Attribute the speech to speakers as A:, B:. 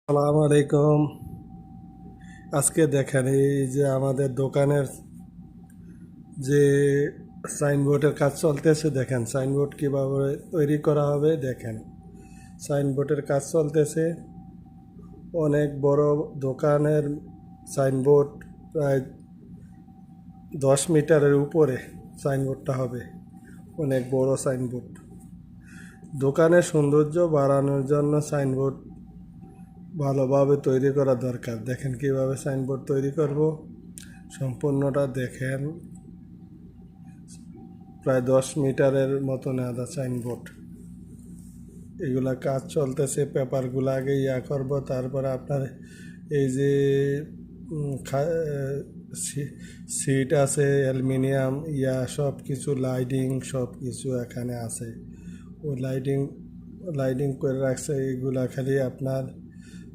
A: আসসালামু আলাইকুম। আজকে দেখেন এই যে আমাদের দোকানের যে সাইনবোর্ডের কাজ চলতেছে, দেখেন সাইনবোর্ড কীভাবে তৈরি করা হবে। দেখেন সাইনবোর্ডের কাজ চলতেছে, অনেক বড় দোকানের সাইনবোর্ড, প্রায় 10 মিটারের উপরে সাইনবোর্ডটা হবে, অনেক বড় সাইনবোর্ড। দোকানের সৌন্দর্য বাড়ানোর জন্য সাইনবোর্ড ভালোভাবে তৈরি করা দরকার। দেখেন কিভাবে সাইনবোর্ড তৈরি করব, সম্পূর্ণটা দেখেন। প্রায় 10 মিটারের মতন আদা সাইনবোর্ড, এগুলা কাজ চলতেছে। পেপারগুলো আগে করব, তারপরে আপনার এই যে সিট আছে অ্যালুমিনিয়াম, সব কিছু লাইটিং সব কিছু এখানে আছে। ওই লাইটিং করে রাখছে, এইগুলা খালি আপনার